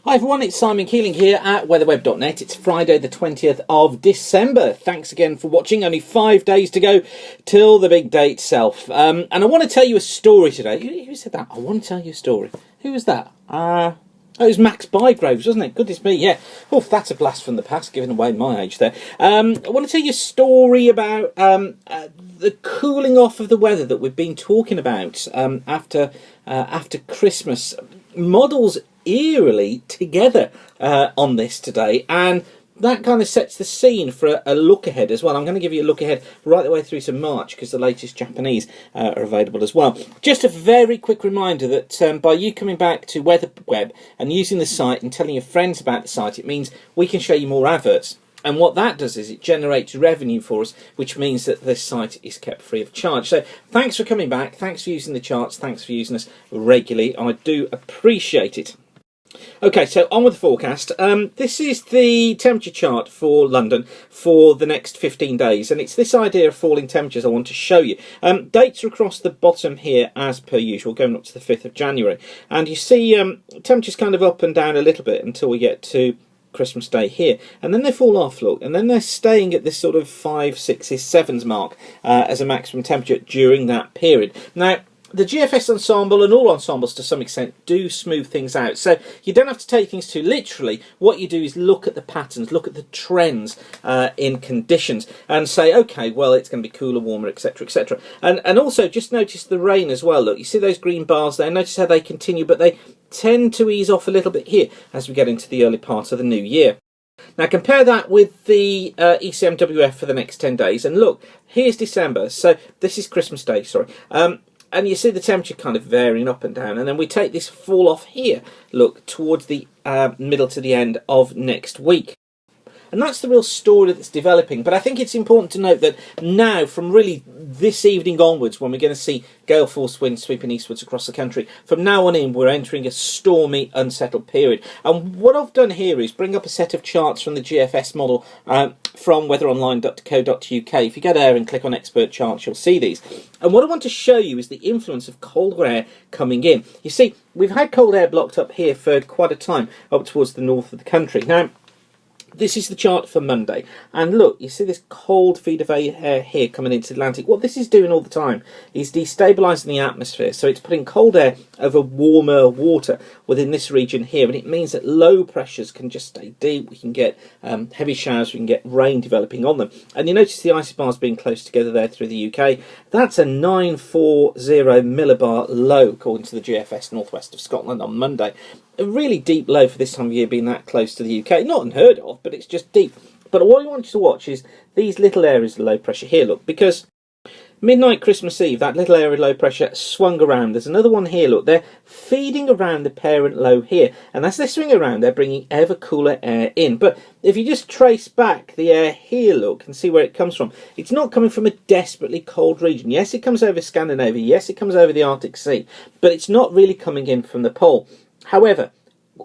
Hi everyone, it's Simon Keeling here at weatherweb.net. It's Friday the 20th of December. Thanks again for watching. Only 5 days to go till the big day itself. And I want to tell you a story today. Who said that? I want to tell you a story. Who was that? It was Max Bygroves, wasn't it? Goodness me, yeah. Oh, that's a blast from the past, giving away my age there. I want to tell you a story about the cooling off of the weather that we've been talking about after Christmas. Models eerily together on this today, and that kind of sets the scene for a look ahead as well. I'm going to give you a look ahead right the way through to March because the latest Japanese are available as well. Just a very quick reminder that by you coming back to WeatherWeb and using the site and telling your friends about the site, it means we can show you more adverts. And what that does is it generates revenue for us, which means that this site is kept free of charge. So thanks for coming back, thanks for using the charts, thanks for using us regularly. I do appreciate it. Okay, so on with the forecast. This is the temperature chart for London for the next 15 days, and it's this idea of falling temperatures I want to show you. Dates are across the bottom here as per usual, going up to the 5th of January. And you see temperatures kind of up and down a little bit until we get to Christmas Day here, and then they fall off, look, and then they're staying at this sort of 5, 6s, 7s mark as a maximum temperature during that period. Now, the GFS ensemble and all ensembles to some extent do smooth things out, so you don't have to take things too literally. What you do is look at the patterns, look at the trends in conditions and say, okay, well, it's going to be cooler, warmer, etc, etc. And also just notice the rain as well. Look, you see those green bars there, notice how they continue, but they tend to ease off a little bit here as we get into the early part of the new year. Now compare that with the ECMWF for the next 10 days, and look, here's December, so this is Christmas Day, sorry. And you see the temperature kind of varying up and down, and then we take this fall off here, look, towards the middle to the end of next week. And that's the real story that's developing. But I think it's important to note that now, from really this evening onwards, when we're going to see gale force winds sweeping eastwards across the country, from now on in, we're entering a stormy, unsettled period. And what I've done here is bring up a set of charts from the GFS model from weatheronline.co.uk. If you go there and click on expert charts, you'll see these. And what I want to show you is the influence of cold air coming in. You see, we've had cold air blocked up here for quite a time, up towards the north of the country. Now, this is the chart for Monday, and look, you see this cold feed of air here coming into the Atlantic. What this is doing all the time is destabilising the atmosphere, so it's putting cold air over warmer water within this region here, and it means that low pressures can just stay deep. We can get heavy showers, we can get rain developing on them. And you notice the isobars being close together there through the UK. That's a 940 millibar low according to the GFS northwest of Scotland on Monday. A really deep low for this time of year being that close to the UK. Not unheard of, but it's just deep. But what I want you to watch is these little areas of low pressure here, look, because midnight Christmas Eve, that little area of low pressure swung around. There's another one here, look, they're feeding around the parent low here. And as they swing around, they're bringing ever cooler air in. But if you just trace back the air here, look, and see where it comes from, it's not coming from a desperately cold region. Yes, it comes over Scandinavia. Yes, it comes over the Arctic Sea. But it's not really coming in from the pole. However,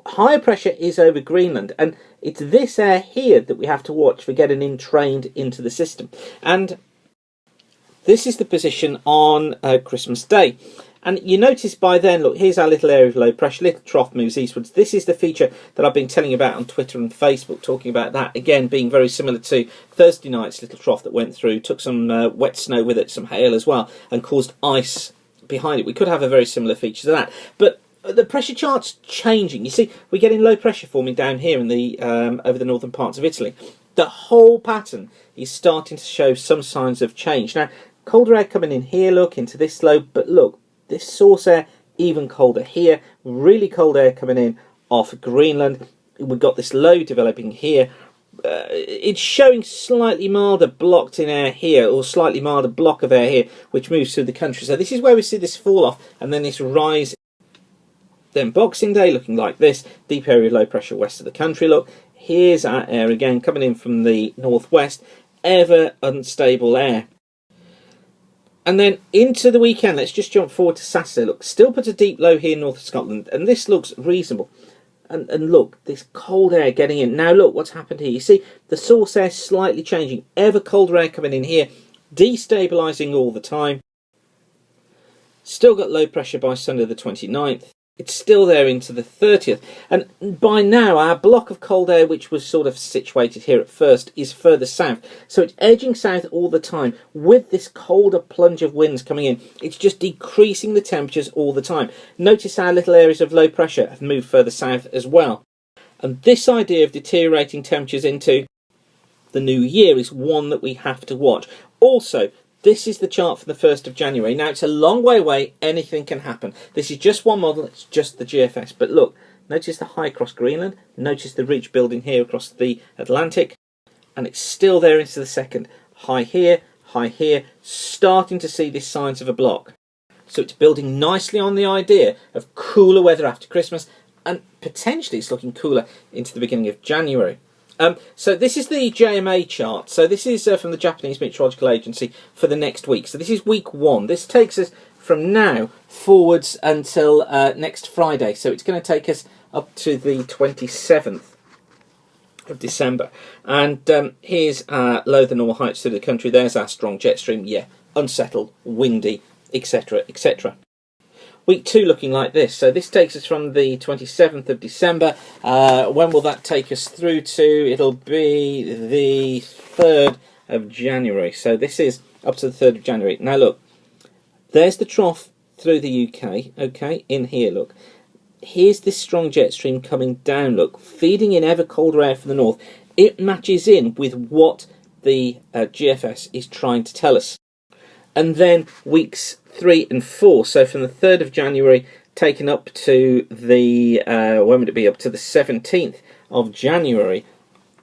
higher pressure is over Greenland, and it's this air here that we have to watch for getting entrained into the system. And this is the position on Christmas Day. And you notice by then, look, here's our little area of low pressure, little trough moves eastwards. This is the feature that I've been telling you about on Twitter and Facebook, talking about that, again, being very similar to Thursday night's little trough that went through, took some wet snow with it, some hail as well, and caused ice behind it. We could have a very similar feature to that. But the pressure chart's changing. You see, we're getting low pressure forming down here in the over the northern parts of Italy. The whole pattern is starting to show some signs of change. Now, colder air coming in here, look, into this low, but look, this source air, even colder here. Really cold air coming in off Greenland. We've got this low developing here. It's showing slightly milder blocked in air here, or slightly milder block of air here, which moves through the country. So this is where we see this fall off, and then this rise. Then Boxing Day looking like this, deep area of low pressure west of the country. Look, here's our air again coming in from the northwest, ever unstable air. And then into the weekend, let's just jump forward to Saturday. Look, still put a deep low here north of Scotland, and this looks reasonable. And look, this cold air getting in. Now look what's happened here. You see the source air slightly changing, ever colder air coming in here, destabilising all the time. Still got low pressure by Sunday the 29th. It's still there into the 30th. And by now, our block of cold air, which was sort of situated here at first, is further south. So it's edging south all the time. With this colder plunge of winds coming in, it's just decreasing the temperatures all the time. Notice our little areas of low pressure have moved further south as well. And this idea of deteriorating temperatures into the new year is one that we have to watch. Also, this is the chart for the 1st of January. Now, it's a long way away. Anything can happen. This is just one model. It's just the GFS. But look, notice the high across Greenland. Notice the ridge building here across the Atlantic. And it's still there into the 2nd. High here, starting to see these signs of a block. So it's building nicely on the idea of cooler weather after Christmas. And potentially it's looking cooler into the beginning of January. So this is the JMA chart. So this is from the Japanese Meteorological Agency for the next week. So this is week 1. This takes us from now forwards until next Friday. So it's going to take us up to the 27th of December. And here's low than normal heights through the country. There's our strong jet stream. Yeah, unsettled, windy, etc., etc. Week 2 looking like this. So this takes us from the 27th of December. When will that take us through to? It'll be the 3rd of January. So this is up to the 3rd of January. Now look, there's the trough through the UK. Okay, in here, look. Here's this strong jet stream coming down, look, feeding in ever colder air from the north. It matches in with what the GFS is trying to tell us. And then weeks 3 and 4, so from the 3rd of January taken up to the, when would it be, up to the 17th of January.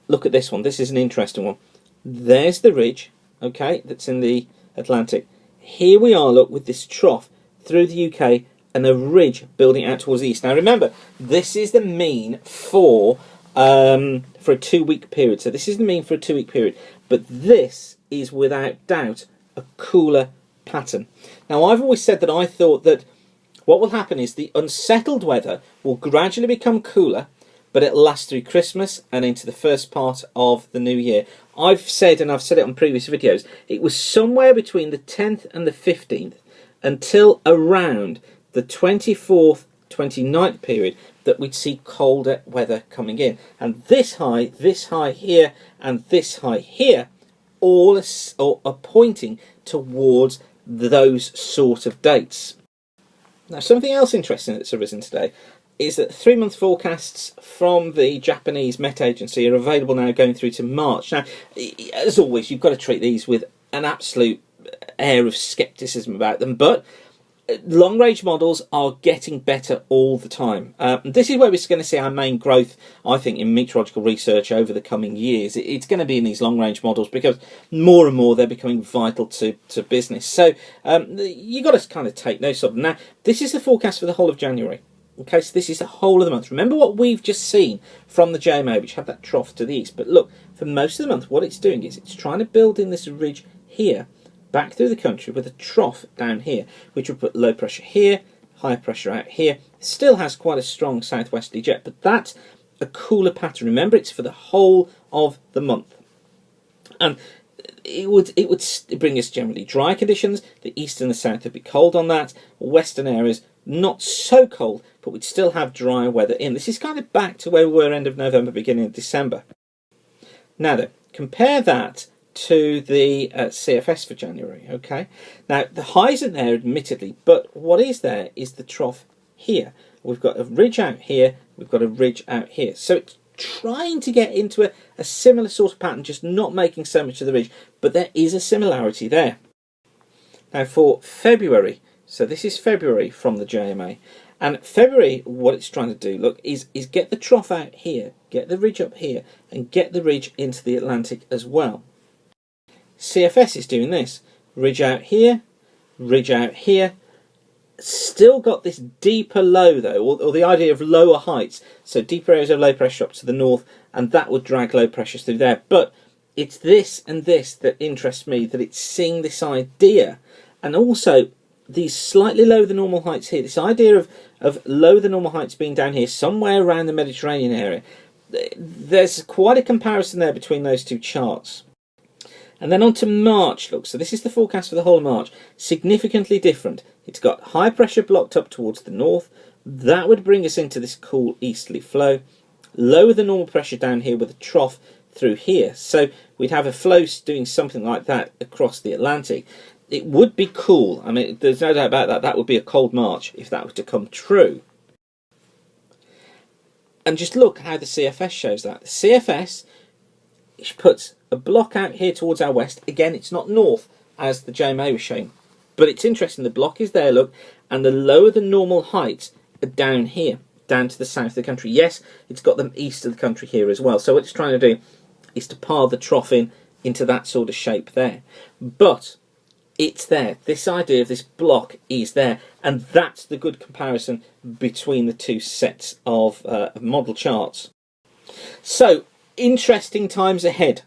Look at this one. This is an interesting one. There's the ridge, okay, that's in the Atlantic. Here we are, look, with this trough through the UK and a ridge building out towards the east. Now remember, this is the mean for a 2-week period. So this is the mean for a 2-week period. But this is without doubt a cooler pattern. Now, I've always said that I thought that what will happen is the unsettled weather will gradually become cooler, but it'll last through Christmas and into the first part of the new year. I've said, and I've said it on previous videos, it was somewhere between the 10th and the 15th until around the 24th, 29th period that we'd see colder weather coming in. And this high here, and this high here all are pointing towards those sort of dates. Now, something else interesting that's arisen today is that 3-month forecasts from the Japanese Met Agency are available now going through to March. Now, as always, you've got to treat these with an absolute air of scepticism about them, but long-range models are getting better all the time. This is where we're going to see our main growth, I think, in meteorological research over the coming years. It's going to be in these long-range models because more and more they're becoming vital to business. So you've got to kind of take notice of them. Now, this is the forecast for the whole of January. Okay, so this is the whole of the month. Remember what we've just seen from the JMO, which had that trough to the east. But look, for most of the month, what it's doing is it's trying to build in this ridge here, back through the country with a trough down here, which will put low pressure here, high pressure out here. Still has quite a strong southwesterly jet, but that's a cooler pattern. Remember, it's for the whole of the month. And it would bring us generally dry conditions. The east and the south would be cold on that. Western areas, not so cold, but we'd still have dry weather in. This is kind of back to where we were end of November, beginning of December. Now then, compare that to the CFS for January, okay? Now, the high isn't there, admittedly, but what is there is the trough here. We've got a ridge out here, we've got a ridge out here. So it's trying to get into a similar sort of pattern, just not making so much of the ridge, but there is a similarity there. Now, for February, so this is February from the JMA, and February, what it's trying to do, look, is get the trough out here, get the ridge up here, and get the ridge into the Atlantic as well. CFS is doing this. Ridge out here, still got this deeper low though, or the idea of lower heights, so deeper areas of low pressure up to the north, and that would drag low pressures through there. But it's this and this that interests me, that it's seeing this idea, and also these slightly lower than normal heights here, this idea of lower than normal heights being down here, somewhere around the Mediterranean area. There's quite a comparison there between those two charts. And then on to March, look, so this is the forecast for the whole of March. Significantly different. It's got high pressure blocked up towards the north, That would bring us into this cool easterly flow, lower the normal pressure down here with a trough through here. So we'd have a flow doing something like that across the Atlantic. It would be cool. I mean, there's no doubt about that. That would be a cold March if that were to come true. And just look how the CFS shows that. The CFS puts a block out here towards our west. Again, it's not north, as the JMA was showing. But it's interesting, the block is there, look, and the lower than normal heights are down here, down to the south of the country. Yes, it's got them east of the country here as well. So what it's trying to do is to pile the trough into that sort of shape there. But it's there. This idea of this block is there, and that's the good comparison between the two sets of model charts. So, interesting times ahead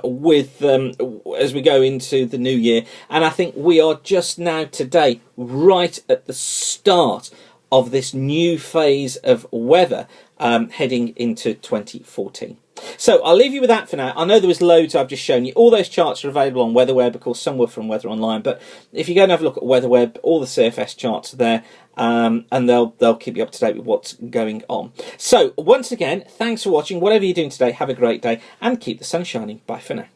with as we go into the new year, and I think we are just now today right at the start of this new phase of weather heading into 2014. So I'll leave you with that for now. I know there was loads I've just shown you. All those charts are available on WeatherWeb. Of course, some were from Weather Online, but if you go and have a look at WeatherWeb, all the CFS charts are there, and they'll keep you up to date with what's going on. So once again, thanks for watching. Whatever you're doing today, have a great day and keep the sun shining. Bye for now.